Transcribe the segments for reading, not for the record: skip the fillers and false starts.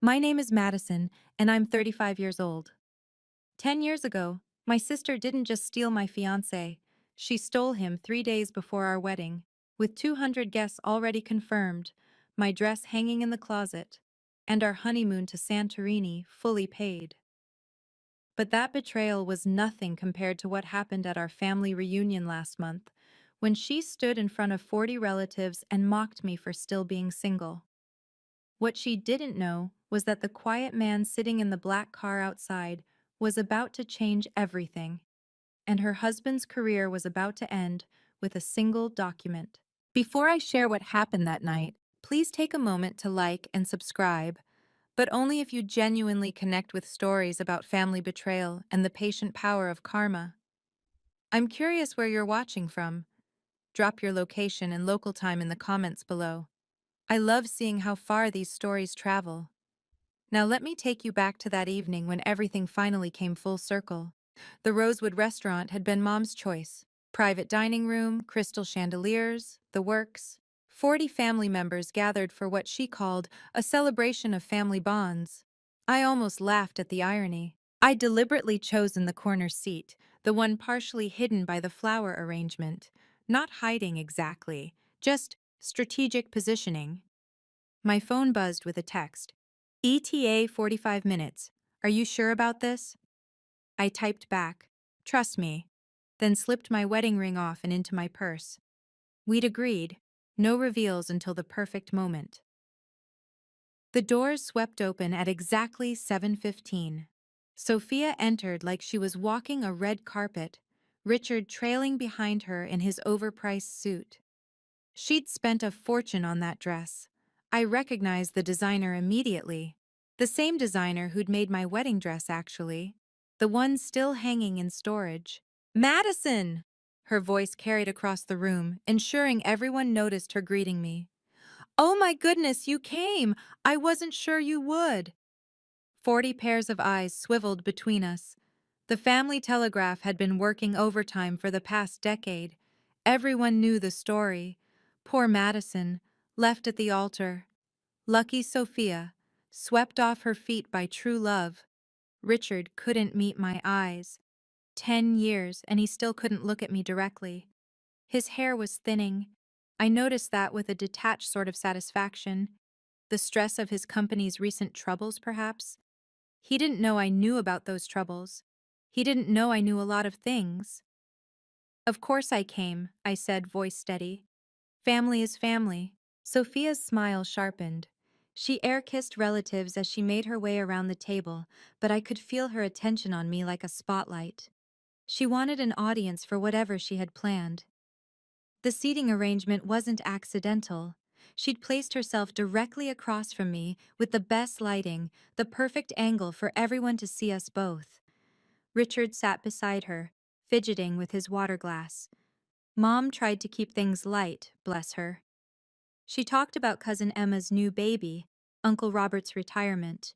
My name is Madison, and I'm 35 years old. 10 years ago, my sister didn't just steal my fiancé, she stole him 3 days before our wedding, with 200 guests already confirmed, my dress hanging in the closet, and our honeymoon to Santorini fully paid. But that betrayal was nothing compared to what happened at our family reunion last month, when she stood in front of 40 relatives and mocked me for still being single. What she didn't know was that the quiet man sitting in the black car outside was about to change everything, and her husband's career was about to end with a single document. Before I share what happened that night, please take a moment to like and subscribe, but only if you genuinely connect with stories about family betrayal and the patient power of karma. I'm curious where you're watching from. Drop your location and local time in the comments below. I love seeing how far these stories travel. Now let me take you back to that evening when everything finally came full circle. The Rosewood restaurant had been Mom's choice. Private dining room, crystal chandeliers, the works. 40 family members gathered for what she called a celebration of family bonds. I almost laughed at the irony. I'd deliberately chosen the corner seat, the one partially hidden by the flower arrangement. Not hiding exactly, just strategic positioning. My phone buzzed with a text. ETA 45 minutes. Are you sure about this? I typed back, trust me, then slipped my wedding ring off and into my purse. We'd agreed, no reveals until the perfect moment. The doors swept open at exactly 7:15. Sophia entered like she was walking a red carpet, Richard trailing behind her in his overpriced suit. She'd spent a fortune on that dress. I recognized the designer immediately. The same designer who'd made my wedding dress, actually. The one still hanging in storage. Madison! Her voice carried across the room, ensuring everyone noticed her greeting me. Oh my goodness, you came! I wasn't sure you would. 40 pairs of eyes swiveled between us. The family telegraph had been working overtime for the past decade. Everyone knew the story. Poor Madison, left at the altar. Lucky Sophia, swept off her feet by true love. Richard couldn't meet my eyes. 10 years, and he still couldn't look at me directly. His hair was thinning. I noticed that with a detached sort of satisfaction. The stress of his company's recent troubles, perhaps? He didn't know I knew about those troubles. He didn't know I knew a lot of things. Of course I came, I said, voice steady. Family is family. Sophia's smile sharpened. She air-kissed relatives as she made her way around the table, but I could feel her attention on me like a spotlight. She wanted an audience for whatever she had planned. The seating arrangement wasn't accidental. She'd placed herself directly across from me with the best lighting, the perfect angle for everyone to see us both. Richard sat beside her, fidgeting with his water glass. Mom tried to keep things light, bless her. She talked about Cousin Emma's new baby, Uncle Robert's retirement.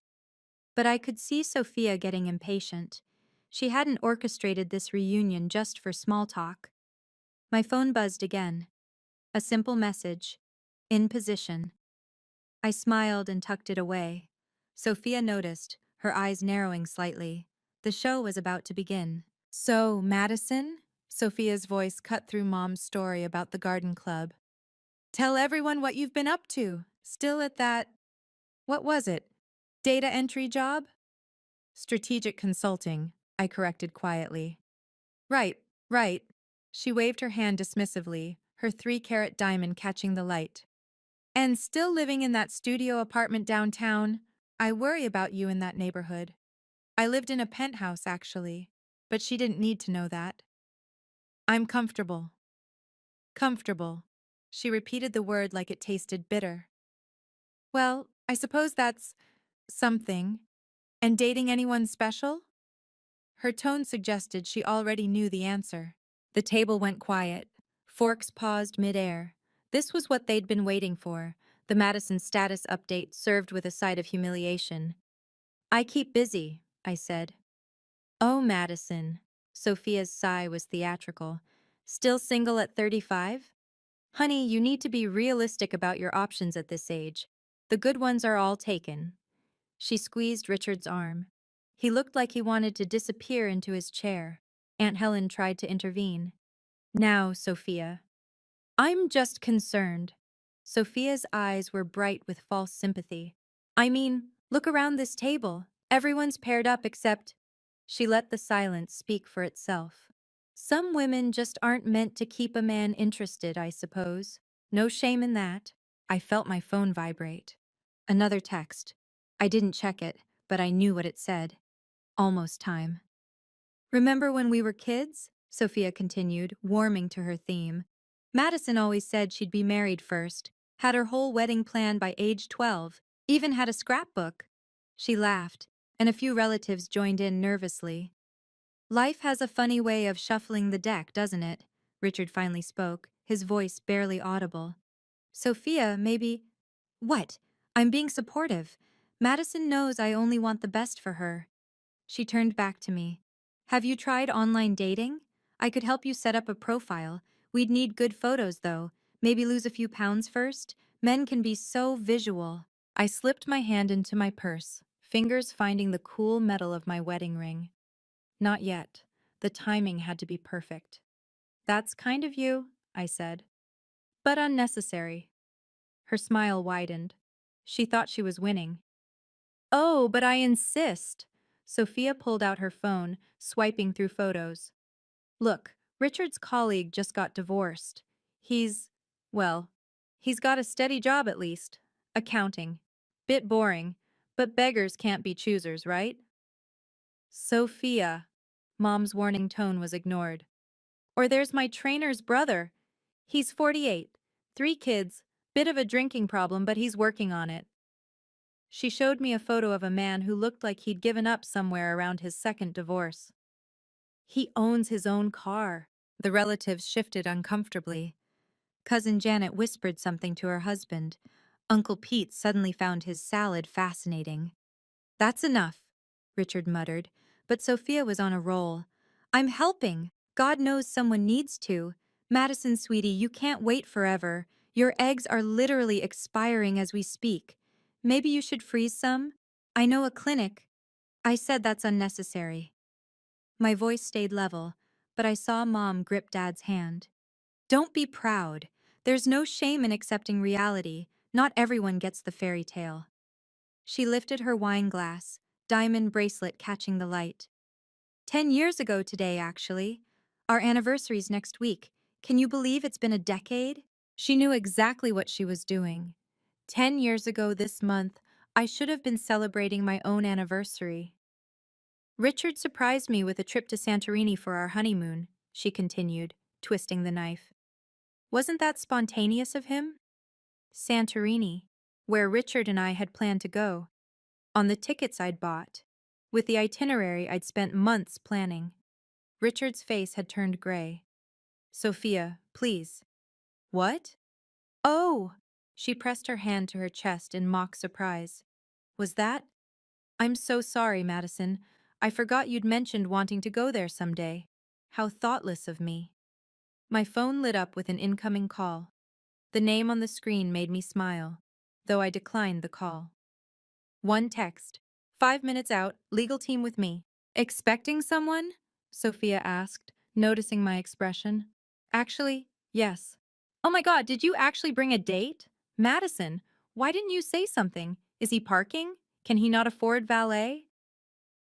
But I could see Sophia getting impatient. She hadn't orchestrated this reunion just for small talk. My phone buzzed again. A simple message. In position. I smiled and tucked it away. Sophia noticed, her eyes narrowing slightly. The show was about to begin. So, Madison? Sophia's voice cut through Mom's story about the garden club. Tell everyone what you've been up to. Still at that, what was it? Data entry job? Strategic consulting, I corrected quietly. Right, right. She waved her hand dismissively, her 3-carat diamond catching the light. And still living in that studio apartment downtown? I worry about you in that neighborhood. I lived in a penthouse, actually, but she didn't need to know that. I'm comfortable. Comfortable. She repeated the word like it tasted bitter. Well, I suppose that's something. And dating anyone special? Her tone suggested she already knew the answer. The table went quiet. Forks paused midair. This was what they'd been waiting for. The Madison status update served with a side of humiliation. I keep busy, I said. Oh, Madison. Sophia's sigh was theatrical. Still single at 35? Honey, you need to be realistic about your options at this age. The good ones are all taken. She squeezed Richard's arm. He looked like he wanted to disappear into his chair. Aunt Helen tried to intervene. Now, Sophia. I'm just concerned. Sophia's eyes were bright with false sympathy. I mean, look around this table. Everyone's paired up except… She let the silence speak for itself. Some women just aren't meant to keep a man interested, I suppose. No shame in that. I felt my phone vibrate. Another text. I didn't check it, but I knew what it said. Almost time. Remember when we were kids? Sophia continued, warming to her theme. Madison always said she'd be married first, had her whole wedding planned by age 12, even had a scrapbook. She laughed, and a few relatives joined in nervously. Life has a funny way of shuffling the deck, doesn't it? Richard finally spoke, his voice barely audible. Sophia, maybe… What? I'm being supportive. Madison knows I only want the best for her. She turned back to me. Have you tried online dating? I could help you set up a profile. We'd need good photos, though. Maybe lose a few pounds first. Men can be so visual. I slipped my hand into my purse, fingers finding the cool metal of my wedding ring. Not yet. The timing had to be perfect. That's kind of you, I said. But unnecessary. Her smile widened. She thought she was winning. Oh, but I insist. Sophia pulled out her phone, swiping through photos. Look, Richard's colleague just got divorced. Well, he's got a steady job at least. Accounting. Bit boring, but beggars can't be choosers, right? Sophia. Mom's warning tone was ignored. Or there's my trainer's brother. He's 48, 3 kids, bit of a drinking problem, but he's working on it. She showed me a photo of a man who looked like he'd given up somewhere around his second divorce. He owns his own car. The relatives shifted uncomfortably. Cousin Janet whispered something to her husband. Uncle Pete suddenly found his salad fascinating. That's enough, Richard muttered, but Sophia was on a roll. I'm helping. God knows someone needs to. Madison, sweetie, you can't wait forever. Your eggs are literally expiring as we speak. Maybe you should freeze some? I know a clinic. I said that's unnecessary. My voice stayed level, but I saw Mom grip Dad's hand. Don't be proud. There's no shame in accepting reality. Not everyone gets the fairy tale. She lifted her wine glass, diamond bracelet catching the light. 10 years ago today, actually. Our anniversary's next week. Can you believe it's been a decade? She knew exactly what she was doing. 10 years ago this month, I should have been celebrating my own anniversary. Richard surprised me with a trip to Santorini for our honeymoon, she continued, twisting the knife. Wasn't that spontaneous of him? Santorini, where Richard and I had planned to go. On the tickets I'd bought. With the itinerary I'd spent months planning. Richard's face had turned gray. Sophia, please. What? Oh! She pressed her hand to her chest in mock surprise. Was that? I'm so sorry, Madison. I forgot you'd mentioned wanting to go there someday. How thoughtless of me. My phone lit up with an incoming call. The name on the screen made me smile, though I declined the call. One text. 5 minutes out, legal team with me. Expecting someone? Sophia asked, noticing my expression. Actually, yes. Oh my God, did you actually bring a date? Madison, why didn't you say something? Is he parking? Can he not afford valet?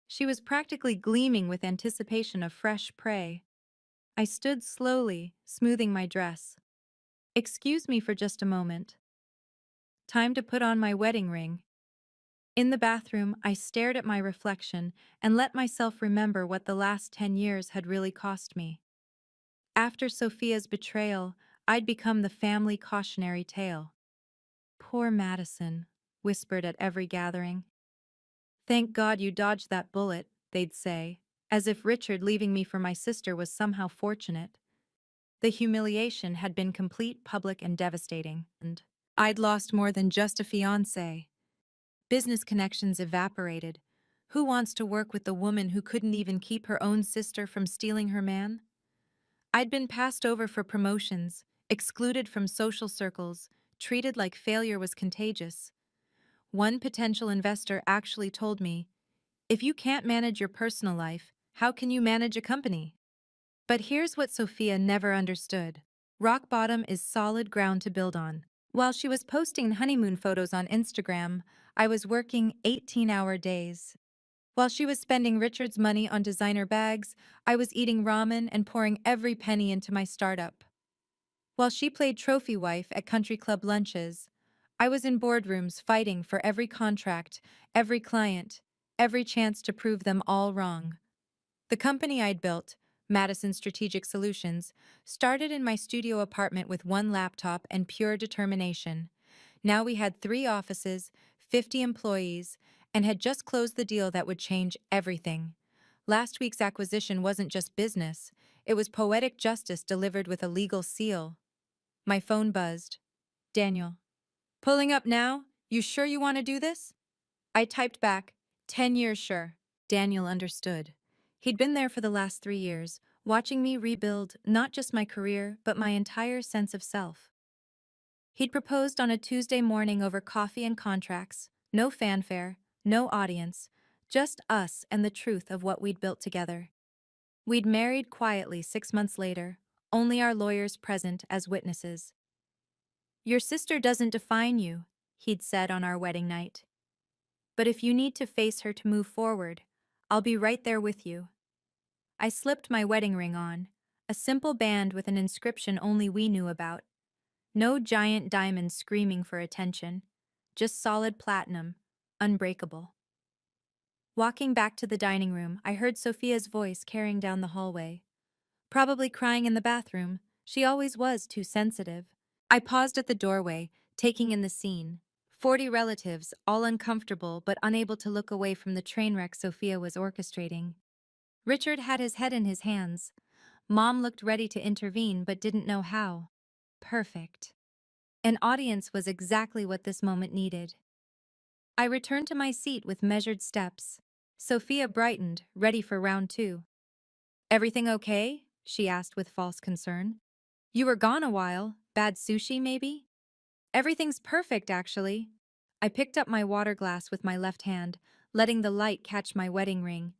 She was practically gleaming with anticipation of fresh prey. I stood slowly, smoothing my dress. Excuse me for just a moment. Time to put on my wedding ring. In the bathroom, I stared at my reflection and let myself remember what the last 10 years had really cost me. After Sophia's betrayal, I'd become the family cautionary tale. Poor Madison, whispered at every gathering. Thank God you dodged that bullet, they'd say, as if Richard leaving me for my sister was somehow fortunate. The humiliation had been complete, public, and devastating, and I'd lost more than just a fiancé. Business connections evaporated. Who wants to work with the woman who couldn't even keep her own sister from stealing her man? I'd been passed over for promotions, excluded from social circles, treated like failure was contagious. One potential investor actually told me, if you can't manage your personal life, how can you manage a company? But here's what Sophia never understood. Rock bottom is solid ground to build on. While she was posting honeymoon photos on Instagram, I was working 18-hour days. While she was spending Richard's money on designer bags, I was eating ramen and pouring every penny into my startup. While she played trophy wife at country club lunches, I was in boardrooms fighting for every contract, every client, every chance to prove them all wrong. The company I'd built, Madison Strategic Solutions, started in my studio apartment with one laptop and pure determination. Now we had 3 offices, 50 employees, and had just closed the deal that would change everything. Last week's acquisition wasn't just business, it was poetic justice delivered with a legal seal. My phone buzzed. Daniel. Pulling up now? You sure you want to do this? I typed back, 10 years sure. Daniel understood. He'd been there for the last 3 years, watching me rebuild not just my career, but my entire sense of self. He'd proposed on a Tuesday morning over coffee and contracts, no fanfare, no audience, just us and the truth of what we'd built together. We'd married quietly 6 months later, only our lawyers present as witnesses. Your sister doesn't define you, he'd said on our wedding night. But if you need to face her to move forward, I'll be right there with you. I slipped my wedding ring on, a simple band with an inscription only we knew about. No giant diamonds screaming for attention, just solid platinum, unbreakable. Walking back to the dining room, I heard Sophia's voice carrying down the hallway. Probably crying in the bathroom, she always was too sensitive. I paused at the doorway, taking in the scene. 40 relatives, all uncomfortable but unable to look away from the train wreck Sophia was orchestrating. Richard had his head in his hands. Mom looked ready to intervene but didn't know how. Perfect. An audience was exactly what this moment needed. I returned to my seat with measured steps. Sophia brightened, ready for round 2. Everything okay? She asked with false concern. You were gone a while. Bad sushi, maybe? Everything's perfect, actually. I picked up my water glass with my left hand, letting the light catch my wedding ring.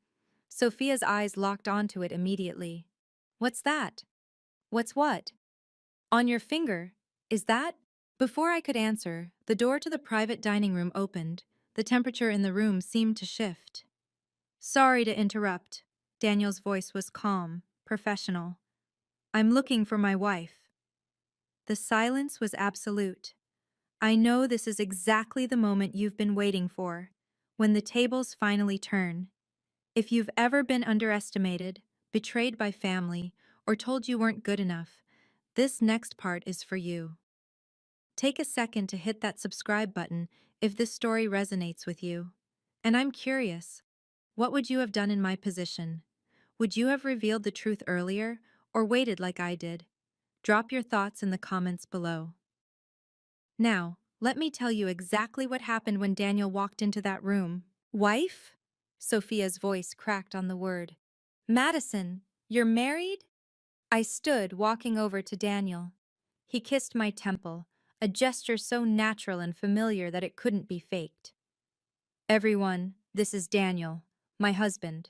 Sophia's eyes locked onto it immediately. What's that? What's what? On your finger. Is that? Before I could answer, the door to the private dining room opened. The temperature in the room seemed to shift. Sorry to interrupt. Daniel's voice was calm, professional. I'm looking for my wife. The silence was absolute. I know this is exactly the moment you've been waiting for, when the tables finally turn. If you've ever been underestimated, betrayed by family, or told you weren't good enough, this next part is for you. Take a second to hit that subscribe button if this story resonates with you. And I'm curious, what would you have done in my position? Would you have revealed the truth earlier, or waited like I did? Drop your thoughts in the comments below. Now, let me tell you exactly what happened when Daniel walked into that room. Wife? Sophia's voice cracked on the word. Madison, you're married? I stood, walking over to Daniel. He kissed my temple, a gesture so natural and familiar that it couldn't be faked. Everyone, this is Daniel, my husband.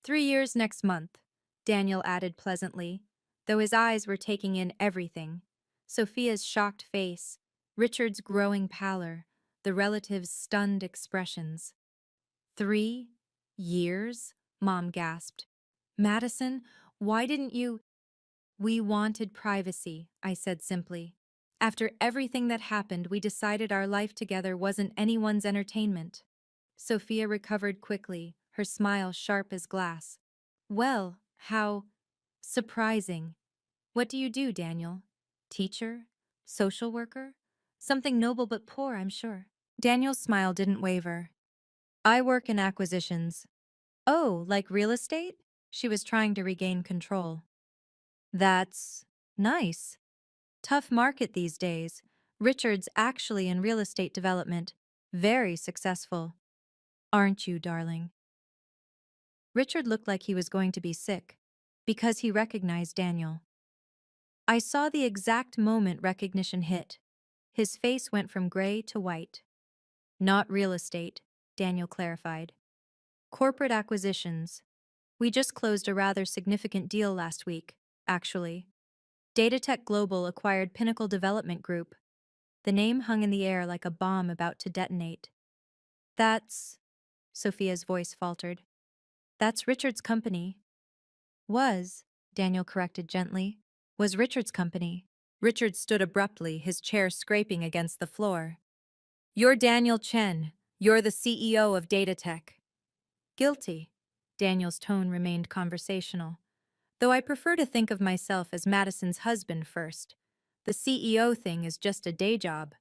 3 years next month, Daniel added pleasantly, though his eyes were taking in everything. Sophia's shocked face, Richard's growing pallor, the relatives' stunned expressions. 3 years? Mom gasped. Madison, why didn't you? We wanted privacy, I said simply. After everything that happened, we decided our life together wasn't anyone's entertainment. Sophia recovered quickly, her smile sharp as glass. Well, how surprising. What do you do, Daniel? Teacher? Social worker? Something noble but poor, I'm sure. Daniel's smile didn't waver. I work in acquisitions. Oh, like real estate? She was trying to regain control. That's nice. Tough market these days. Richard's actually in real estate development. Very successful. Aren't you, darling? Richard looked like he was going to be sick, because he recognized Daniel. I saw the exact moment recognition hit. His face went from gray to white. Not real estate, Daniel clarified. Corporate acquisitions. We just closed a rather significant deal last week, actually. Datatech Global acquired Pinnacle Development Group. The name hung in the air like a bomb about to detonate. That's... Sophia's voice faltered. That's Richard's company. Was, Daniel corrected gently. Was Richard's company. Richard stood abruptly, his chair scraping against the floor. You're Daniel Chen. You're the CEO of Datatech. Guilty. Daniel's tone remained conversational. Though I prefer to think of myself as Madison's husband first. The CEO thing is just a day job.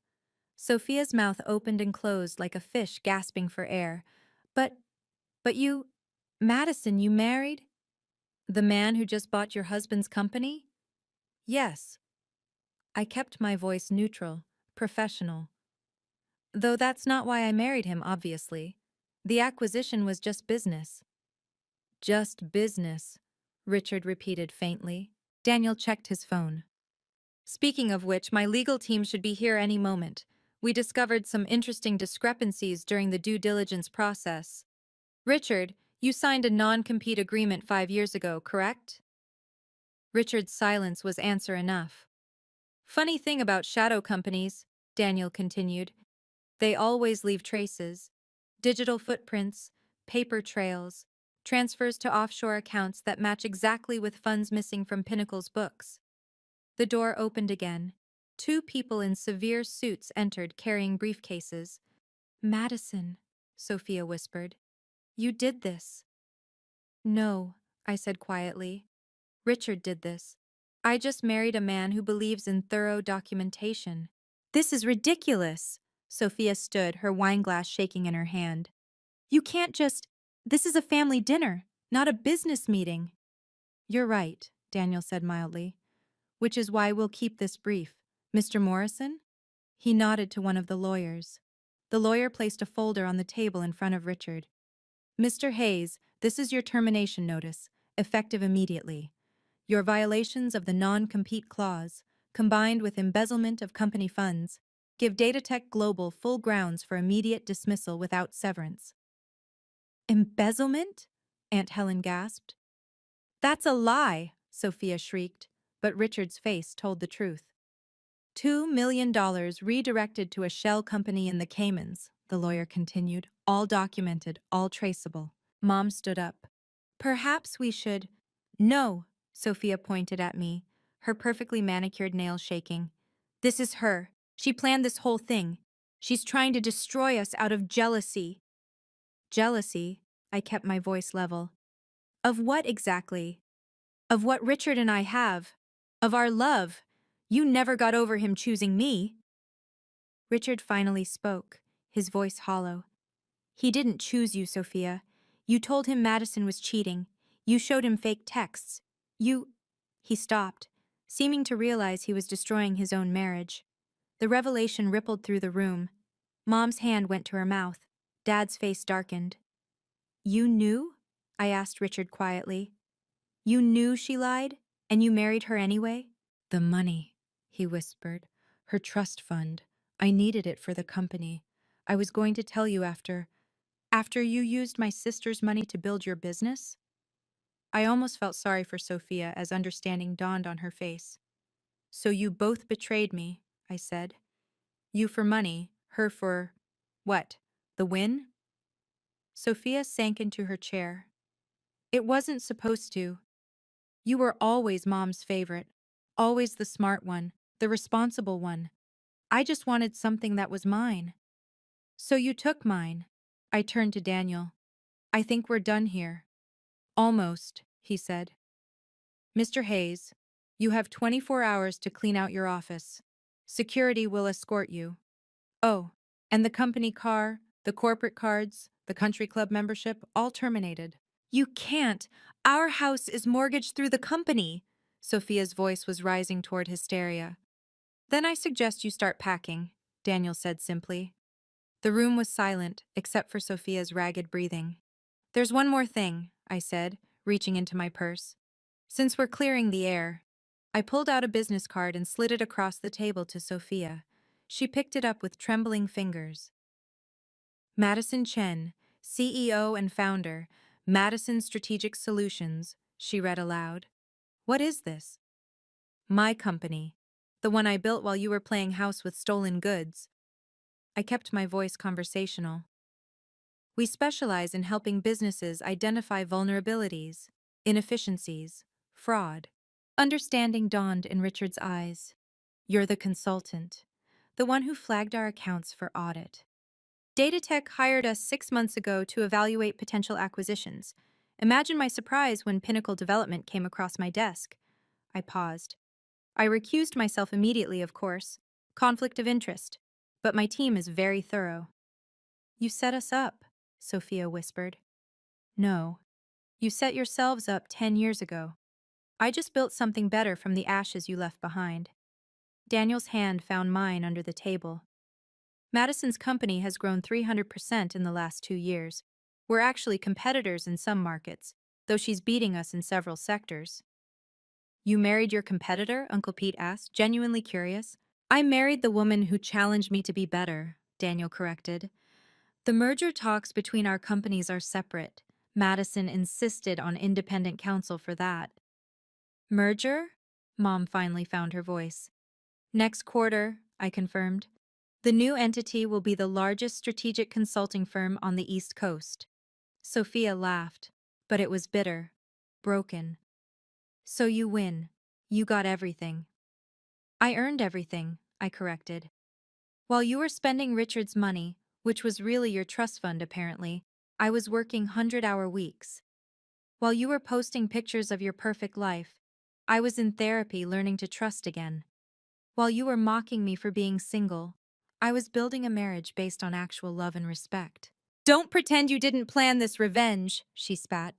Sophia's mouth opened and closed like a fish gasping for air. But you... Madison, you married? The man who just bought your husband's company? Yes. I kept my voice neutral, professional. Though that's not why I married him, obviously. The acquisition was just business. Just business, Richard repeated faintly. Daniel checked his phone. Speaking of which, my legal team should be here any moment. We discovered some interesting discrepancies during the due diligence process. Richard, you signed a non-compete agreement 5 years ago, correct? Richard's silence was answer enough. Funny thing about shadow companies, Daniel continued, they always leave traces. Digital footprints, paper trails, transfers to offshore accounts that match exactly with funds missing from Pinnacle's books. The door opened again. 2 people in severe suits entered carrying briefcases. Madison, Sophia whispered. You did this. No, I said quietly. Richard did this. I just married a man who believes in thorough documentation. This is ridiculous. Sophia stood, her wineglass shaking in her hand. You can't just... This is a family dinner, not a business meeting. You're right, Daniel said mildly. Which is why we'll keep this brief. Mr. Morrison? He nodded to one of the lawyers. The lawyer placed a folder on the table in front of Richard. Mr. Hayes, this is your termination notice, effective immediately. Your violations of the non-compete clause, combined with embezzlement of company funds, give Datatech Global full grounds for immediate dismissal without severance. Embezzlement? Aunt Helen gasped. That's a lie, Sophia shrieked, but Richard's face told the truth. $2 million redirected to a shell company in the Caymans, the lawyer continued, all documented, all traceable. Mom stood up. Perhaps we should... No, Sophia pointed at me, her perfectly manicured nails shaking. This is her. She planned this whole thing. She's trying to destroy us out of jealousy. Jealousy? I kept my voice level. Of what exactly? Of what Richard and I have. Of our love. You never got over him choosing me. Richard finally spoke, his voice hollow. He didn't choose you, Sophia. You told him Madison was cheating. You showed him fake texts. He stopped, seeming to realize he was destroying his own marriage. The revelation rippled through the room. Mom's hand went to her mouth. Dad's face darkened. You knew? I asked Richard quietly. You knew she lied, and you married her anyway? The money, he whispered. Her trust fund. I needed it for the company. I was going to tell you after you used my sister's money to build your business? I almost felt sorry for Sophia as understanding dawned on her face. So you both betrayed me, I said. You for money, her for... what? The win? Sophia sank into her chair. It wasn't supposed to. You were always Mom's favorite, always the smart one, the responsible one. I just wanted something that was mine. So you took mine. I turned to Daniel. I think we're done here. Almost, he said. Mr. Hayes, you have 24 hours to clean out your office. Security will escort you. Oh, and the company car, the corporate cards, the country club membership, all terminated. You can't. Our house is mortgaged through the company. Sophia's voice was rising toward hysteria. Then I suggest you start packing, Daniel said simply. The room was silent, except for Sophia's ragged breathing. There's one more thing, I said, reaching into my purse. Since we're clearing the air. I pulled out a business card and slid it across the table to Sophia. She picked it up with trembling fingers. Madison Chen, CEO and founder, Madison Strategic Solutions, she read aloud. What is this? My company. The one I built while you were playing house with stolen goods. I kept my voice conversational. We specialize in helping businesses identify vulnerabilities, inefficiencies, fraud. Understanding dawned in Richard's eyes. You're the consultant, the one who flagged our accounts for audit. Datatech hired us 6 months ago to evaluate potential acquisitions. Imagine my surprise when Pinnacle Development came across my desk. I paused. I recused myself immediately, of course. Conflict of interest. But my team is very thorough. You set us up, Sophia whispered. No. You set yourselves up 10 years ago. I just built something better from the ashes you left behind. Daniel's hand found mine under the table. Madison's company has grown 300% in the last 2 years. We're actually competitors in some markets, though she's beating us in several sectors. You married your competitor? Uncle Pete asked, genuinely curious. I married the woman who challenged me to be better, Daniel corrected. The merger talks between our companies are separate. Madison insisted on independent counsel for that. Merger? Mom finally found her voice. Next quarter, I confirmed. The new entity will be the largest strategic consulting firm on the East Coast. Sophia laughed, but it was bitter, broken. So you win. You got everything. I earned everything, I corrected. While you were spending Richard's money, which was really your trust fund apparently, I was working 100-hour weeks. While you were posting pictures of your perfect life, I was in therapy learning to trust again. While you were mocking me for being single, I was building a marriage based on actual love and respect. Don't pretend you didn't plan this revenge, she spat.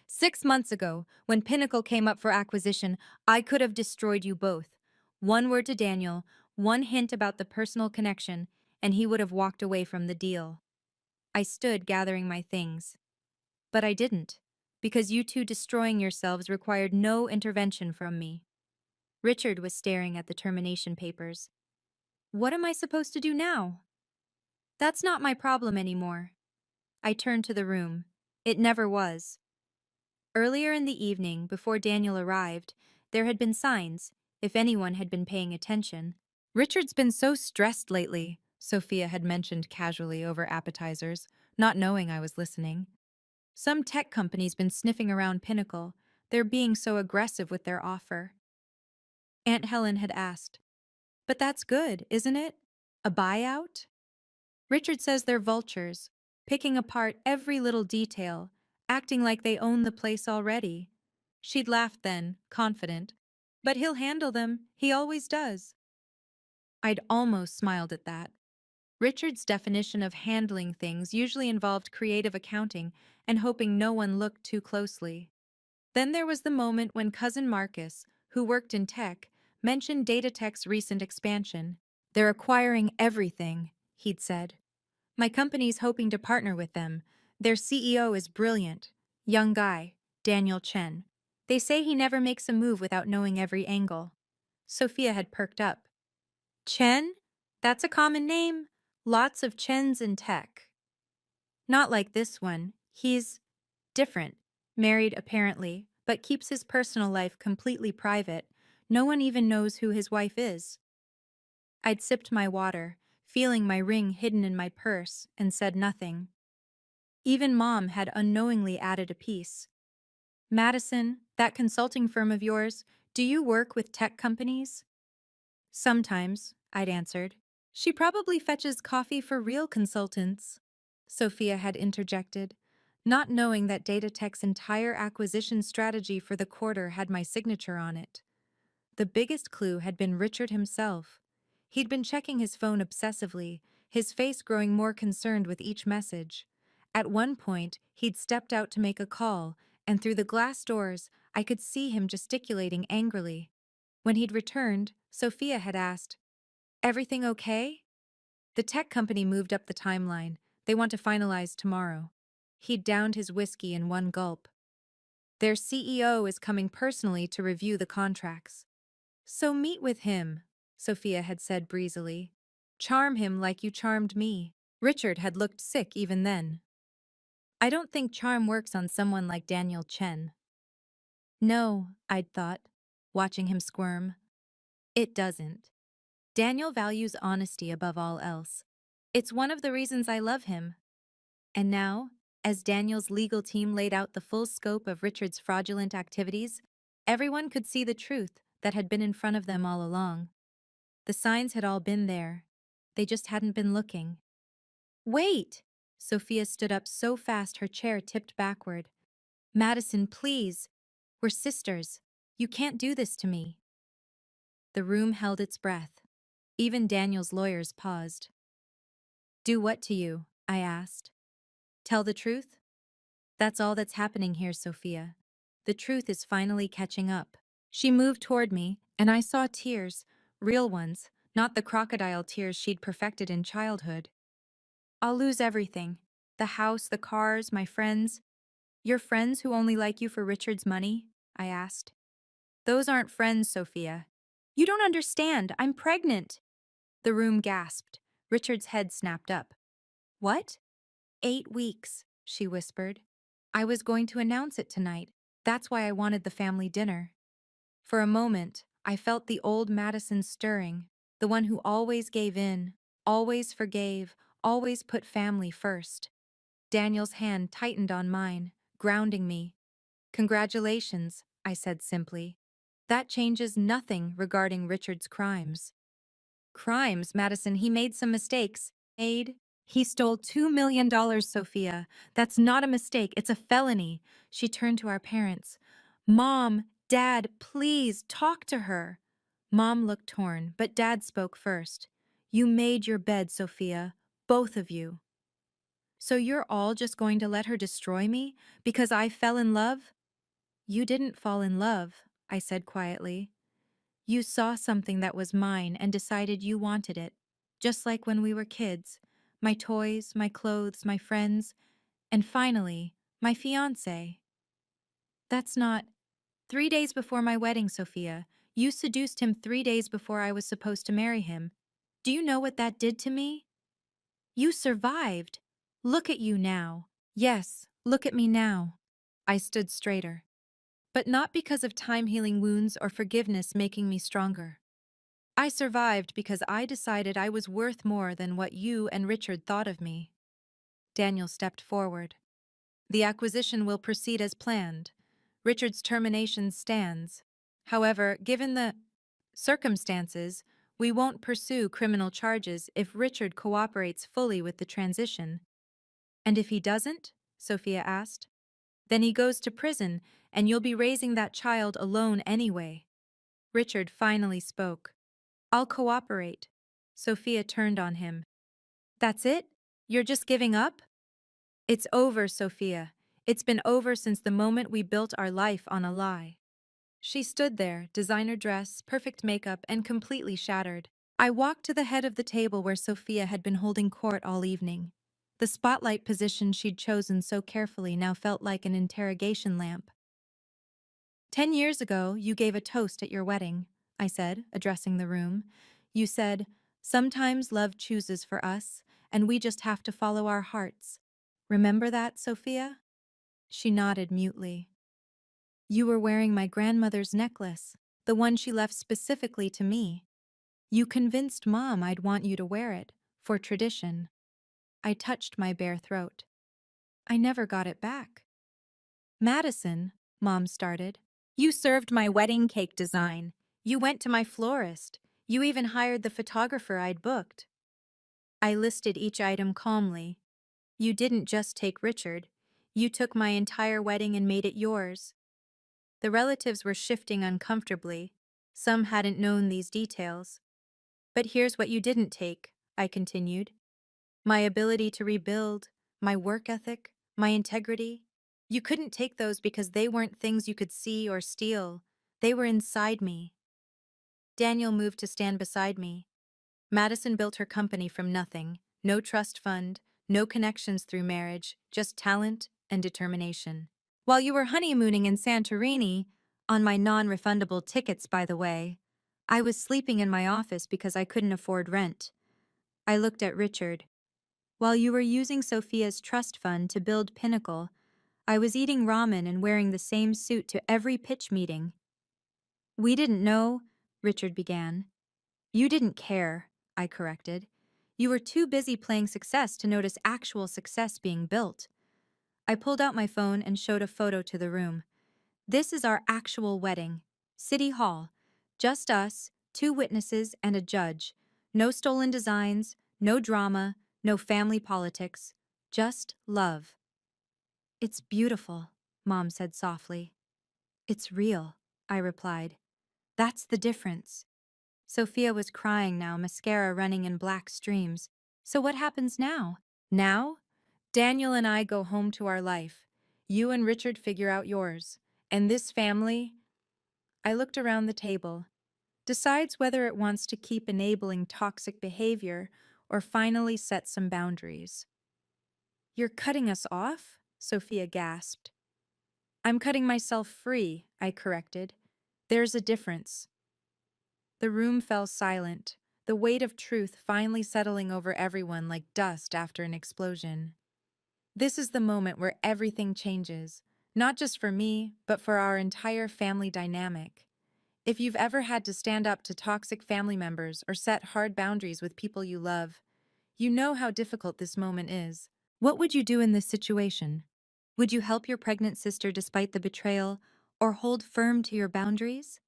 6 months ago, when Pinnacle came up for acquisition, I could have destroyed you both. One word to Daniel, one hint about the personal connection, and he would have walked away from the deal. I stood gathering my things. But I didn't, because you two destroying yourselves required no intervention from me. Richard was staring at the termination papers. What am I supposed to do now? That's not my problem anymore. I turned to the room. It never was. Earlier in the evening, before Daniel arrived, there had been signs, if anyone had been paying attention. Richard's been so stressed lately, Sophia had mentioned casually over appetizers, not knowing I was listening. Some tech company's been sniffing around Pinnacle. They're being so aggressive with their offer. Aunt Helen had asked, but that's good, isn't it? A buyout? Richard says they're vultures, picking apart every little detail, acting like they own the place already. She'd laughed then, confident. But he'll handle them, he always does. I'd almost smiled at that. Richard's definition of handling things usually involved creative accounting and hoping no one looked too closely. Then there was the moment when Cousin Marcus, who worked in tech, mentioned Datatech's recent expansion. They're acquiring everything, he'd said. My company's hoping to partner with them. Their CEO is brilliant. Young guy, Daniel Chen. They say he never makes a move without knowing every angle. Sophia had perked up. Chen? That's a common name. Lots of Chens in tech. Not like this one. He's different. Married, apparently, but keeps his personal life completely private. No one even knows who his wife is. I'd sipped my water, feeling my ring hidden in my purse, and said nothing. Even Mom had unknowingly added a piece. Madison, that consulting firm of yours, do you work with tech companies? Sometimes, I'd answered. She probably fetches coffee for real consultants, Sophia had interjected, not knowing that Datatech's entire acquisition strategy for the quarter had my signature on it. The biggest clue had been Richard himself. He'd been checking his phone obsessively, his face growing more concerned with each message. At one point, he'd stepped out to make a call, and through the glass doors, I could see him gesticulating angrily. When he'd returned, Sophia had asked, "Everything okay?" The tech company moved up the timeline. They want to finalize tomorrow. He'd downed his whiskey in one gulp. Their CEO is coming personally to review the contracts. So meet with him, Sophia had said breezily. Charm him like you charmed me. Richard had looked sick even then. I don't think charm works on someone like Daniel Chen. No, I'd thought, watching him squirm. It doesn't. Daniel values honesty above all else. It's one of the reasons I love him. And now, as Daniel's legal team laid out the full scope of Richard's fraudulent activities, everyone could see the truth that had been in front of them all along. The signs had all been there. They just hadn't been looking. Wait! Sophia stood up so fast her chair tipped backward. Madison, please. We're sisters. You can't do this to me. The room held its breath. Even Daniel's lawyers paused. Do what to you? I asked. Tell the truth? That's all that's happening here, Sophia. The truth is finally catching up. She moved toward me, and I saw tears, real ones, not the crocodile tears she'd perfected in childhood. I'll lose everything. The house, the cars, my friends. Your friends who only like you for Richard's money? I asked. Those aren't friends, Sophia. You don't understand. I'm pregnant. The room gasped. Richard's head snapped up. What? 8 weeks, she whispered. I was going to announce it tonight. That's why I wanted the family dinner. For a moment, I felt the old Madison stirring, the one who always gave in, always forgave, always put family first. Daniel's hand tightened on mine, grounding me. Congratulations, I said simply. That changes nothing regarding Richard's crimes. Crimes, Madison, he made some mistakes. He stole $2 million, Sophia. That's not a mistake, it's a felony. She turned to our parents. Mom, Dad, please, talk to her. Mom looked torn, but Dad spoke first. You made your bed, Sophia. Both of you. So you're all just going to let her destroy me because I fell in love? You didn't fall in love, I said quietly. You saw something that was mine and decided you wanted it, just like when we were kids. My toys, my clothes, my friends, and finally, my fiancé. That's not... 3 days before my wedding, Sophia, you seduced him 3 days before I was supposed to marry him. Do you know what that did to me? You survived. Look at you now. Yes, look at me now. I stood straighter. But not because of time healing wounds or forgiveness making me stronger. I survived because I decided I was worth more than what you and Richard thought of me. Daniel stepped forward. The acquisition will proceed as planned. Richard's termination stands. However, given the circumstances, we won't pursue criminal charges if Richard cooperates fully with the transition. And if he doesn't? Sophia asked. Then he goes to prison, and you'll be raising that child alone anyway. Richard finally spoke. I'll cooperate. Sophia turned on him. That's it? You're just giving up? It's over, Sophia. It's been over since the moment we built our life on a lie. She stood there, designer dress, perfect makeup, and completely shattered. I walked to the head of the table where Sophia had been holding court all evening. The spotlight position she'd chosen so carefully now felt like an interrogation lamp. 10 years ago, you gave a toast at your wedding, I said, addressing the room. You said, sometimes love chooses for us, and we just have to follow our hearts. Remember that, Sophia? She nodded mutely. You were wearing my grandmother's necklace, the one she left specifically to me. You convinced Mom I'd want you to wear it, for tradition. I touched my bare throat. I never got it back. Madison, Mom started. You served my wedding cake design. You went to my florist. You even hired the photographer I'd booked. I listed each item calmly. You didn't just take Richard. You took my entire wedding and made it yours. The relatives were shifting uncomfortably. Some hadn't known these details. But here's what you didn't take, I continued. My ability to rebuild, my work ethic, my integrity. You couldn't take those because they weren't things you could see or steal. They were inside me. Daniel moved to stand beside me. Madison built her company from nothing. No trust fund, no connections through marriage, just talent and determination. While you were honeymooning in Santorini, on my non-refundable tickets, by the way, I was sleeping in my office because I couldn't afford rent. I looked at Richard. While you were using Sophia's trust fund to build Pinnacle, I was eating ramen and wearing the same suit to every pitch meeting. We didn't know, Richard began. You didn't care, I corrected. You were too busy playing success to notice actual success being built. I pulled out my phone and showed a photo to the room. This is our actual wedding. City Hall. Just us, two witnesses, and a judge. No stolen designs, no drama, no family politics. Just love. It's beautiful, Mom said softly. It's real, I replied. That's the difference. Sophia was crying now, mascara running in black streams. So what happens now? Now? Daniel and I go home to our life. You and Richard figure out yours. And this family, I looked around the table, decides whether it wants to keep enabling toxic behavior or finally set some boundaries. You're cutting us off? Sophia gasped. I'm cutting myself free, I corrected. There's a difference. The room fell silent, the weight of truth finally settling over everyone like dust after an explosion. This is the moment where everything changes, not just for me, but for our entire family dynamic. If you've ever had to stand up to toxic family members or set hard boundaries with people you love, you know how difficult this moment is. What would you do in this situation? Would you help your pregnant sister despite the betrayal, or hold firm to your boundaries?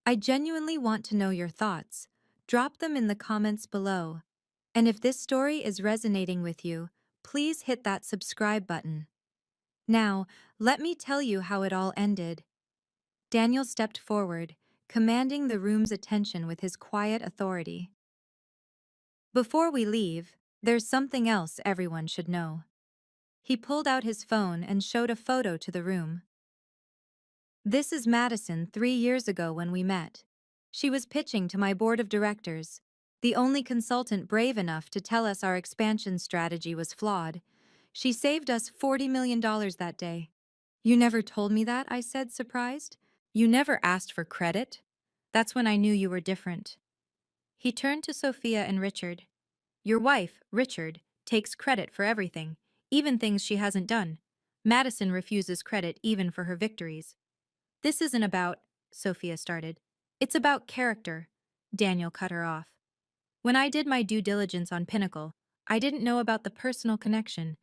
I genuinely want to know your thoughts. Drop them in the comments below. And if this story is resonating with you, please hit that subscribe button. Now, let me tell you how it all ended. Daniel stepped forward, commanding the room's attention with his quiet authority. Before we leave, there's something else everyone should know. He pulled out his phone and showed a photo to the room. This is Madison 3 years ago when we met. She was pitching to my board of directors, the only consultant brave enough to tell us our expansion strategy was flawed. She saved us $40 million that day. You never told me that, I said, surprised. You never asked for credit. That's when I knew you were different. He turned to Sophia and Richard. Your wife, Richard, takes credit for everything, even things she hasn't done. Madison refuses credit even for her victories. This isn't about, Sophia started. It's about character. Daniel cut her off. When I did my due diligence on Pinnacle, I didn't know about the personal connection.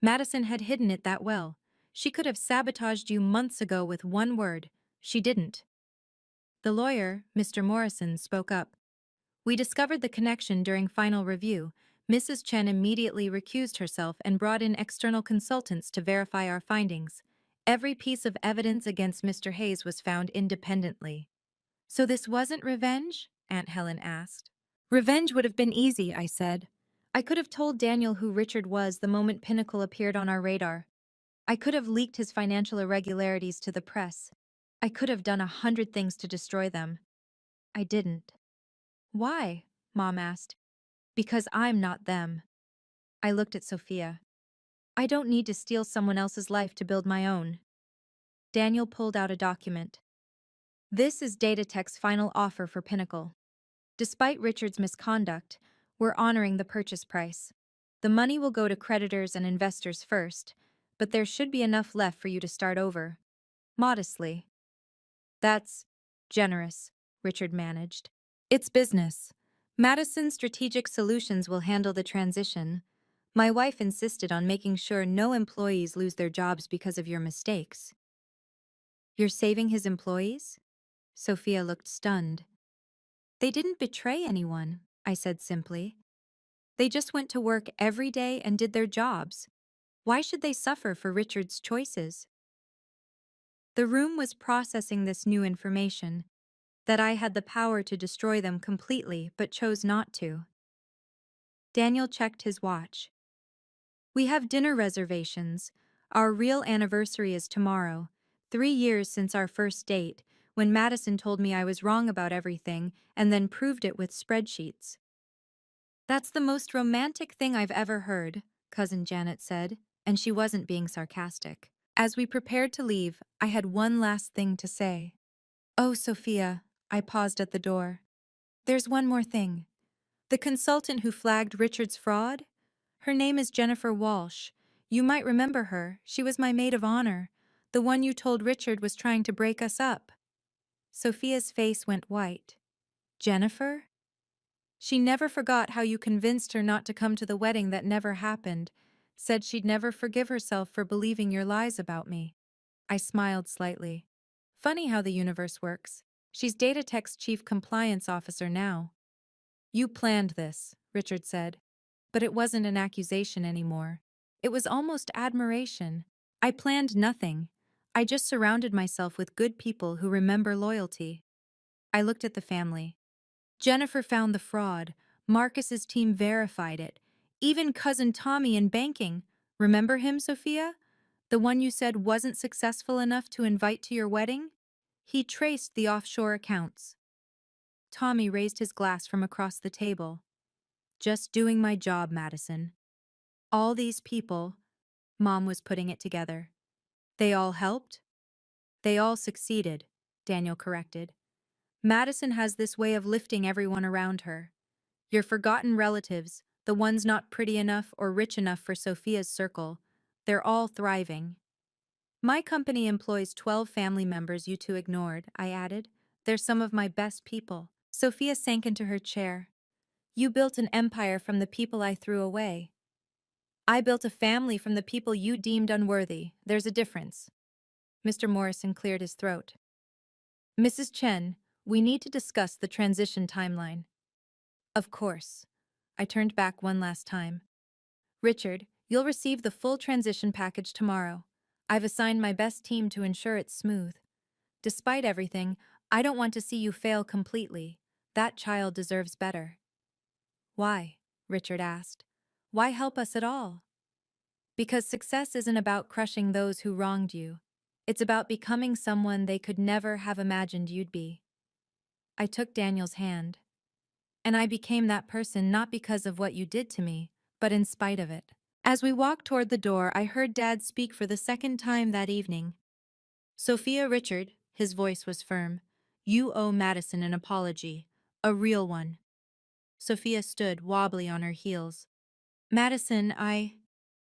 Madison had hidden it that well. She could have sabotaged you months ago with one word. She didn't. The lawyer, Mr. Morrison, spoke up. We discovered the connection during final review. Mrs. Chen immediately recused herself and brought in external consultants to verify our findings. Every piece of evidence against Mr. Hayes was found independently. So this wasn't revenge? Aunt Helen asked. Revenge would have been easy, I said. I could have told Daniel who Richard was the moment Pinnacle appeared on our radar. I could have leaked his financial irregularities to the press. I could have done 100 things to destroy them. I didn't. Why? Mom asked. Because I'm not them. I looked at Sophia. I don't need to steal someone else's life to build my own. Daniel pulled out a document. This is Datatech's final offer for Pinnacle. Despite Richard's misconduct, we're honoring the purchase price. The money will go to creditors and investors first, but there should be enough left for you to start over. Modestly. That's generous, Richard managed. It's business. Madison Strategic Solutions will handle the transition. My wife insisted on making sure no employees lose their jobs because of your mistakes. You're saving his employees? Sophia looked stunned. They didn't betray anyone, I said simply. They just went to work every day and did their jobs. Why should they suffer for Richard's choices? The room was processing this new information, that I had the power to destroy them completely but chose not to. Daniel checked his watch. We have dinner reservations. Our real anniversary is tomorrow, 3 years since our first date, when Madison told me I was wrong about everything and then proved it with spreadsheets. That's the most romantic thing I've ever heard, Cousin Janet said, and she wasn't being sarcastic. As we prepared to leave, I had one last thing to say. Oh, Sophia, I paused at the door. There's one more thing. The consultant who flagged Richard's fraud? Her name is Jennifer Walsh. You might remember her. She was my maid of honor. The one you told Richard was trying to break us up. Sophia's face went white. Jennifer? She never forgot how you convinced her not to come to the wedding that never happened, said she'd never forgive herself for believing your lies about me. I smiled slightly. Funny how the universe works. She's Datatech's chief compliance officer now. You planned this, Richard said. But it wasn't an accusation anymore. It was almost admiration. I planned nothing. I just surrounded myself with good people who remember loyalty. I looked at the family. Jennifer found the fraud. Marcus's team verified it. Even cousin Tommy in banking. Remember him, Sophia? The one you said wasn't successful enough to invite to your wedding? He traced the offshore accounts. Tommy raised his glass from across the table. Just doing my job, Madison. All these people, Mom was putting it together. They all helped? They all succeeded, Daniel corrected. Madison has this way of lifting everyone around her. Your forgotten relatives, the ones not pretty enough or rich enough for Sophia's circle, they're all thriving. My company employs 12 family members you two ignored, I added. They're some of my best people. Sophia sank into her chair. You built an empire from the people I threw away. I built a family from the people you deemed unworthy. There's a difference. Mr. Morrison cleared his throat. Mrs. Chen, we need to discuss the transition timeline. Of course. I turned back one last time. Richard, you'll receive the full transition package tomorrow. I've assigned my best team to ensure it's smooth. Despite everything, I don't want to see you fail completely. That child deserves better. Why? Richard asked. Why help us at all? Because success isn't about crushing those who wronged you. It's about becoming someone they could never have imagined you'd be. I took Daniel's hand. And I became that person not because of what you did to me, but in spite of it. As we walked toward the door, I heard Dad speak for the second time that evening. Sophia Richard, his voice was firm, you owe Madison an apology, a real one. Sophia stood wobbly on her heels. Madison,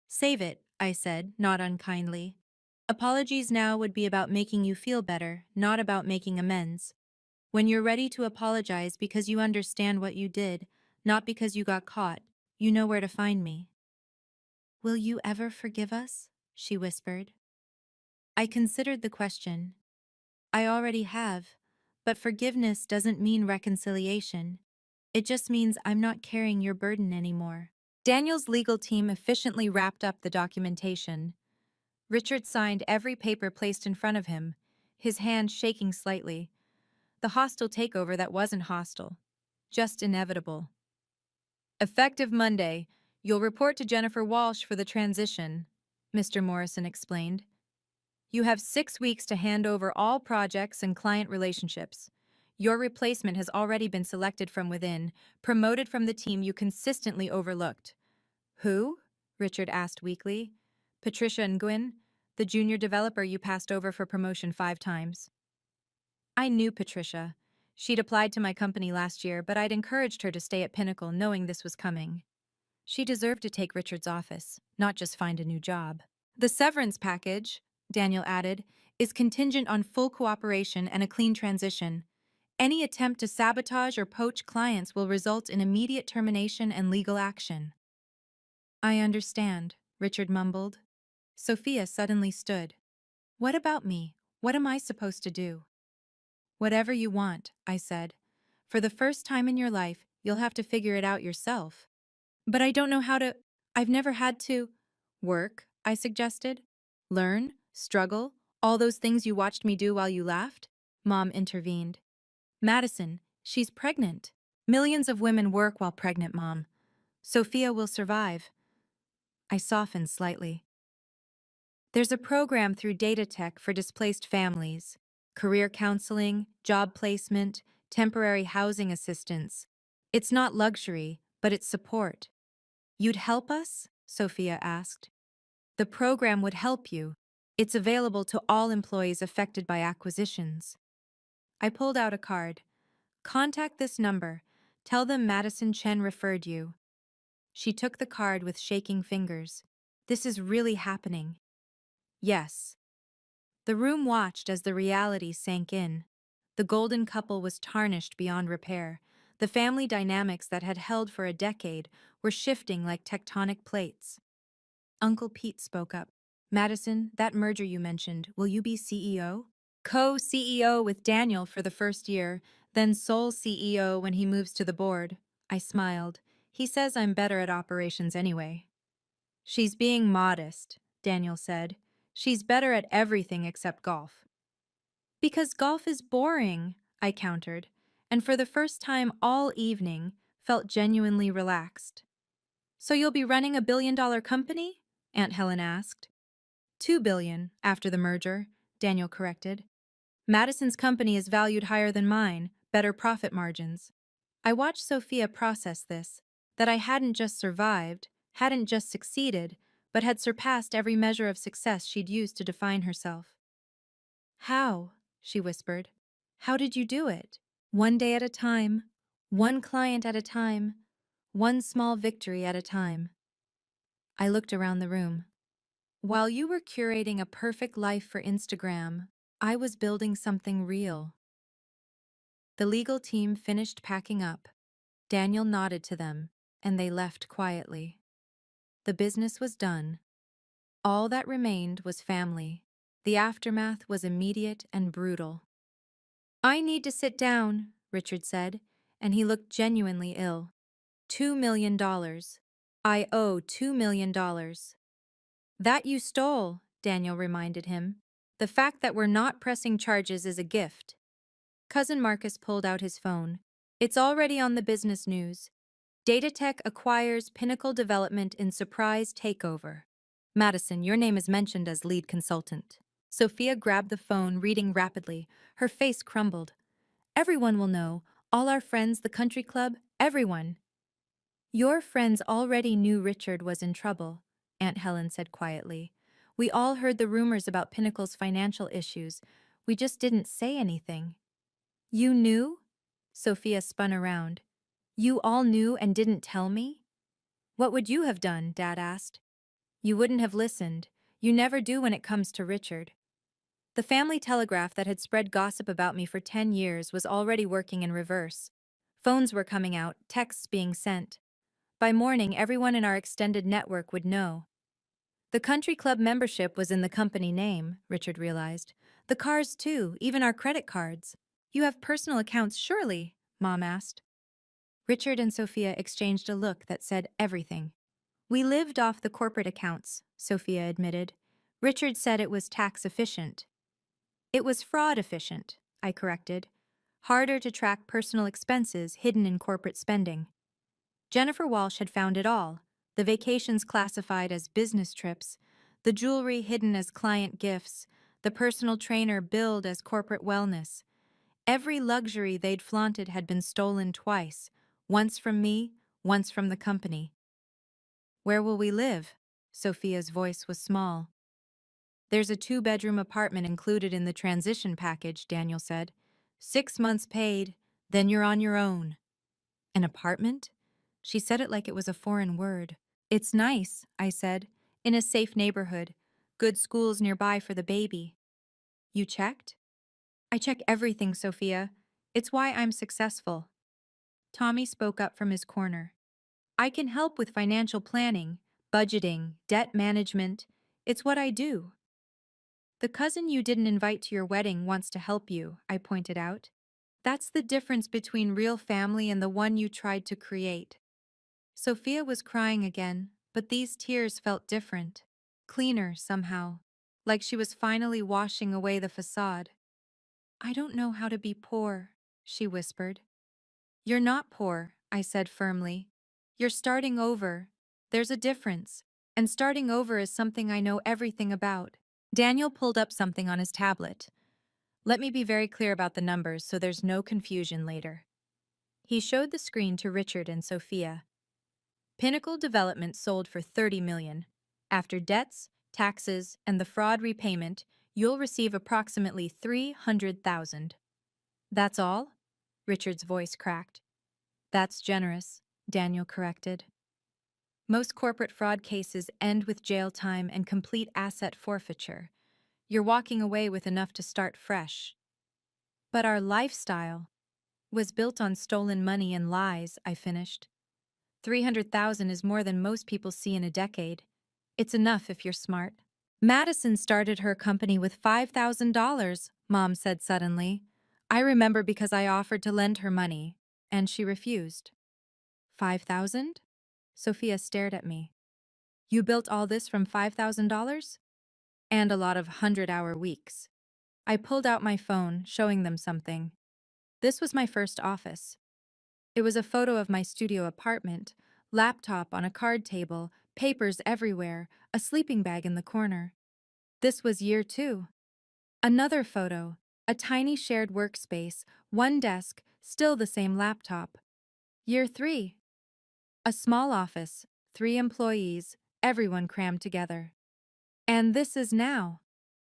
Save it, I said, not unkindly. Apologies now would be about making you feel better, not about making amends. When you're ready to apologize because you understand what you did, not because you got caught, you know where to find me. Will you ever forgive us? She whispered. I considered the question. I already have, but forgiveness doesn't mean reconciliation. It just means I'm not carrying your burden anymore. Daniel's legal team efficiently wrapped up the documentation. Richard signed every paper placed in front of him, his hand shaking slightly. The hostile takeover that wasn't hostile, just inevitable. Effective Monday, you'll report to Jennifer Walsh for the transition, Mr. Morrison explained. You have 6 weeks to hand over all projects and client relationships. Your replacement has already been selected from within, promoted from the team you consistently overlooked. Who? Richard asked weakly. Patricia Nguyen, the junior developer you passed over for promotion 5 times. I knew Patricia. She'd applied to my company last year, but I'd encouraged her to stay at Pinnacle knowing this was coming. She deserved to take Richard's office, not just find a new job. The severance package, Daniel added, is contingent on full cooperation and a clean transition. Any attempt to sabotage or poach clients will result in immediate termination and legal action. I understand, Richard mumbled. Sophia suddenly stood. What about me? What am I supposed to do? Whatever you want, I said. For the first time in your life, you'll have to figure it out yourself. But I don't know how to. I've never had to. Work, I suggested. Learn, struggle, all those things you watched me do while you laughed? Mom intervened. Madison, she's pregnant. Millions of women work while pregnant, Mom. Sophia will survive. I softened slightly. There's a program through Datatech for displaced families. Career counseling, job placement, temporary housing assistance. It's not luxury, but it's support. You'd help us? Sophia asked. The program would help you. It's available to all employees affected by acquisitions. I pulled out a card. Contact this number. Tell them Madison Chen referred you. She took the card with shaking fingers. This is really happening. Yes. The room watched as the reality sank in. The golden couple was tarnished beyond repair. The family dynamics that had held for a decade were shifting like tectonic plates. Uncle Pete spoke up. Madison, that merger you mentioned, will you be CEO? Co-CEO with Daniel for the first year, then sole CEO when he moves to the board. I smiled. He says I'm better at operations anyway. She's being modest, Daniel said. She's better at everything except golf. Because golf is boring, I countered, and for the first time all evening, felt genuinely relaxed. So you'll be running a $1 billion company? Aunt Helen asked. 2 billion after the merger, Daniel corrected. Madison's company is valued higher than mine, better profit margins. I watched Sophia process this, that I hadn't just survived, hadn't just succeeded, but had surpassed every measure of success she'd used to define herself. How? She whispered. How did you do it? One day at a time, one client at a time, one small victory at a time. I looked around the room. While you were curating a perfect life for Instagram, I was building something real. The legal team finished packing up. Daniel nodded to them, and they left quietly. The business was done. All that remained was family. The aftermath was immediate and brutal. I need to sit down, Richard said, and he looked genuinely ill. $2 million. I owe $2 million. That you stole, Daniel reminded him. The fact that we're not pressing charges is a gift. Cousin Marcus pulled out his phone. It's already on the business news. Datatech acquires Pinnacle Development in surprise takeover. Madison, your name is mentioned as lead consultant. Sophia grabbed the phone, reading rapidly. Her face crumbled. Everyone will know. All our friends, the country club, everyone. Your friends already knew Richard was in trouble, Aunt Helen said quietly. We all heard the rumors about Pinnacle's financial issues. We just didn't say anything. You knew? Sophia spun around. You all knew and didn't tell me? What would you have done? Dad asked. You wouldn't have listened. You never do when it comes to Richard. The family telegraph that had spread gossip about me for 10 years was already working in reverse. Phones were coming out, texts being sent. By morning, everyone in our extended network would know. The country club membership was in the company name, Richard realized. The cars too, even our credit cards. You have personal accounts, surely? Mom asked. Richard and Sophia exchanged a look that said everything. We lived off the corporate accounts, Sophia admitted. Richard said it was tax efficient. It was fraud efficient, I corrected. Harder to track personal expenses hidden in corporate spending. Jennifer Walsh had found it all, the vacations classified as business trips, the jewelry hidden as client gifts, the personal trainer billed as corporate wellness. Every luxury they'd flaunted had been stolen twice, once from me, once from the company. Where will we live? Sophia's voice was small. There's a 2-bedroom apartment included in the transition package, Daniel said. 6 months paid, then you're on your own. An apartment? She said it like it was a foreign word. It's nice, I said, in a safe neighborhood. Good schools nearby for the baby. You checked? I check everything, Sophia. It's why I'm successful. Tommy spoke up from his corner. I can help with financial planning, budgeting, debt management. It's what I do. The cousin you didn't invite to your wedding wants to help you, I pointed out. That's the difference between real family and the one you tried to create. Sophia was crying again, but these tears felt different, cleaner somehow, like she was finally washing away the facade. I don't know how to be poor, she whispered. You're not poor, I said firmly. You're starting over. There's a difference, and starting over is something I know everything about. Daniel pulled up something on his tablet. Let me be very clear about the numbers so there's no confusion later. He showed the screen to Richard and Sophia. Pinnacle Development sold for $30 million. After debts, taxes, and the fraud repayment, you'll receive approximately $300,000. That's all? Richard's voice cracked. That's generous, Daniel corrected. Most corporate fraud cases end with jail time and complete asset forfeiture. You're walking away with enough to start fresh. But our lifestyle was built on stolen money and lies, I finished. 300,000 is more than most people see in a decade. It's enough if you're smart. Madison started her company with $5,000, Mom said suddenly. I remember because I offered to lend her money, and she refused. 5,000? Sophia stared at me. You built all this from $5,000? And a lot of 100-hour weeks. I pulled out my phone, showing them something. This was my first office. It was a photo of my studio apartment, laptop on a card table, papers everywhere, a sleeping bag in the corner. This was year 2. Another photo, a tiny shared workspace, one desk, still the same laptop. Year 3. A small office, 3 employees, everyone crammed together. And this is now.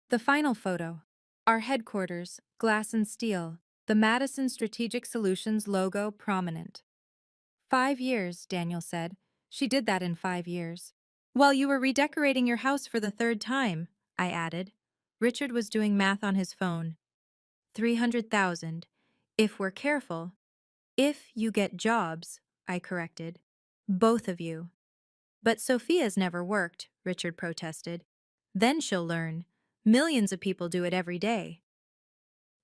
The final photo. Our headquarters, glass and steel, the Madison Strategic Solutions logo prominent. 5 years, Daniel said. She did that in 5 years. While you were redecorating your house for the 3rd time, I added. Richard was doing math on his phone. 300,000. If we're careful. If you get jobs, I corrected. Both of you. But Sophia's never worked, Richard protested. Then she'll learn. Millions of people do it every day.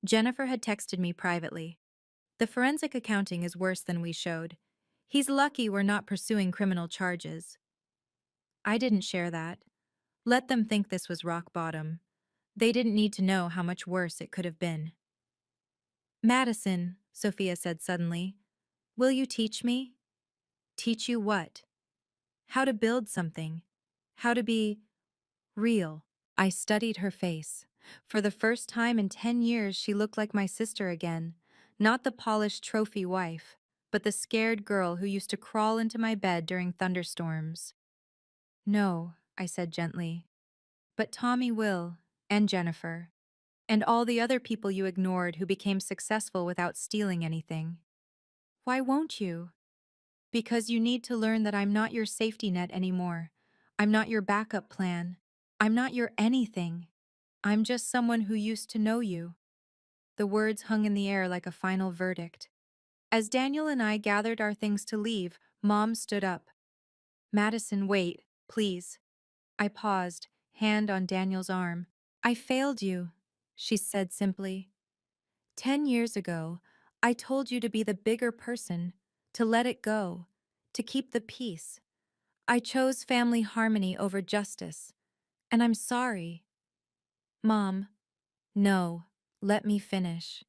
Jennifer had texted me privately. The forensic accounting is worse than we showed. He's lucky we're not pursuing criminal charges. I didn't share that. Let them think this was rock bottom. They didn't need to know how much worse it could have been. Madison, Sophia said suddenly, will you teach me? Teach you what? How to build something. How to be real. I studied her face. For the first time in 10 years, she looked like my sister again. Not the polished trophy wife, but the scared girl who used to crawl into my bed during thunderstorms. No, I said gently. But Tommy will, and Jennifer, and all the other people you ignored who became successful without stealing anything. Why won't you? Because you need to learn that I'm not your safety net anymore. I'm not your backup plan. I'm not your anything. I'm just someone who used to know you. The words hung in the air like a final verdict. As Daniel and I gathered our things to leave, Mom stood up. Madison, wait, please. I paused, hand on Daniel's arm. I failed you, she said simply. 10 years ago, I told you to be the bigger person, to let it go, to keep the peace. I chose family harmony over justice, and I'm sorry. Mom, no, let me finish.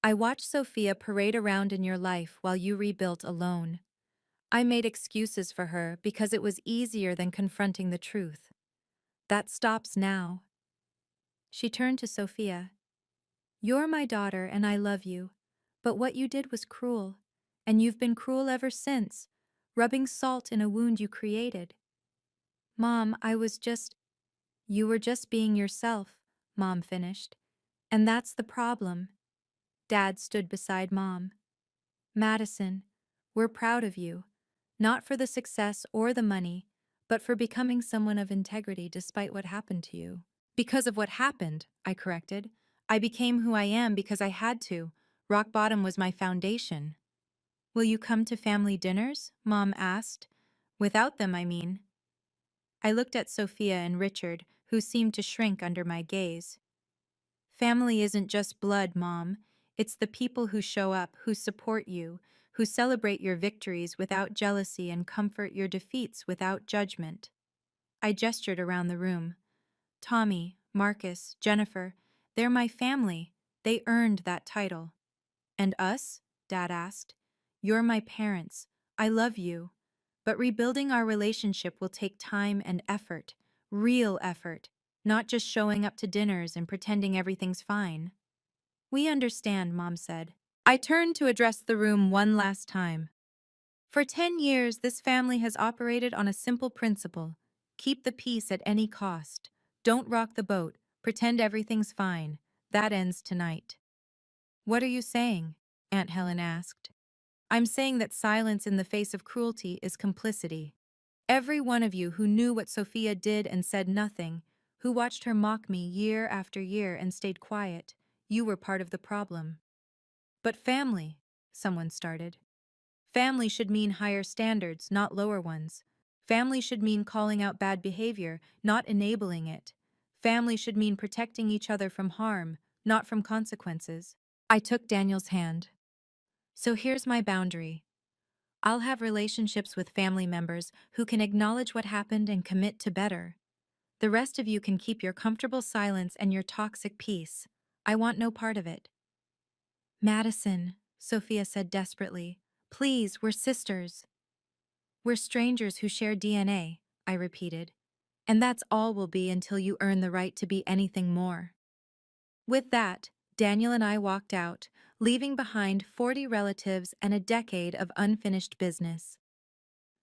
I watched Sophia parade around in your life while you rebuilt alone. I made excuses for her because it was easier than confronting the truth. That stops now. She turned to Sophia. You're my daughter and I love you, but what you did was cruel, and you've been cruel ever since, rubbing salt in a wound you created. Mom, You were just being yourself, Mom finished. And that's the problem. Dad stood beside Mom. Madison, we're proud of you, not for the success or the money, but for becoming someone of integrity despite what happened to you. Because of what happened, I corrected. I became who I am because I had to. Rock bottom was my foundation. Will you come to family dinners? Mom asked. Without them, I mean. I looked at Sophia and Richard, who seemed to shrink under my gaze. Family isn't just blood, Mom. It's the people who show up, who support you, who celebrate your victories without jealousy and comfort your defeats without judgment. I gestured around the room. Tommy, Marcus, Jennifer, they're my family. They earned that title. And us? Dad asked. You're my parents. I love you. But rebuilding our relationship will take time and effort. Real effort. Not just showing up to dinners and pretending everything's fine. We understand, Mom said. I turned to address the room one last time. For 10 years, this family has operated on a simple principle. Keep the peace at any cost. Don't rock the boat. Pretend everything's fine. That ends tonight. What are you saying? Aunt Helen asked. I'm saying that silence in the face of cruelty is complicity. Every one of you who knew what Sophia did and said nothing, who watched her mock me year after year and stayed quiet, you were part of the problem. But family, someone started. Family should mean higher standards, not lower ones. Family should mean calling out bad behavior, not enabling it. Family should mean protecting each other from harm, not from consequences. I took Daniel's hand. So here's my boundary. I'll have relationships with family members who can acknowledge what happened and commit to better. The rest of you can keep your comfortable silence and your toxic peace. I want no part of it. Madison, Sophia said desperately, please, we're sisters. We're strangers who share DNA, I repeated. And that's all we'll be until you earn the right to be anything more. With that, Daniel and I walked out, leaving behind 40 relatives and a decade of unfinished business.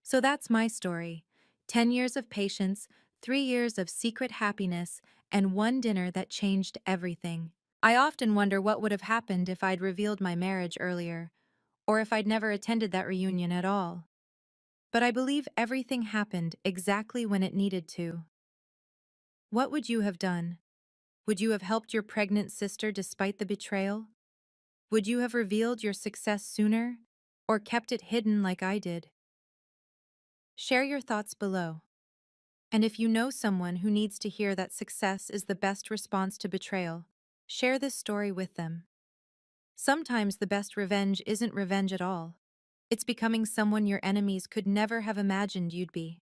So that's my story. 10 years of patience, 3 years of secret happiness, and one dinner that changed everything. I often wonder what would have happened if I'd revealed my marriage earlier, or if I'd never attended that reunion at all. But I believe everything happened exactly when it needed to. What would you have done? Would you have helped your pregnant sister despite the betrayal? Would you have revealed your success sooner, or kept it hidden like I did? Share your thoughts below. And if you know someone who needs to hear that success is the best response to betrayal, share this story with them. Sometimes the best revenge isn't revenge at all. It's becoming someone your enemies could never have imagined you'd be.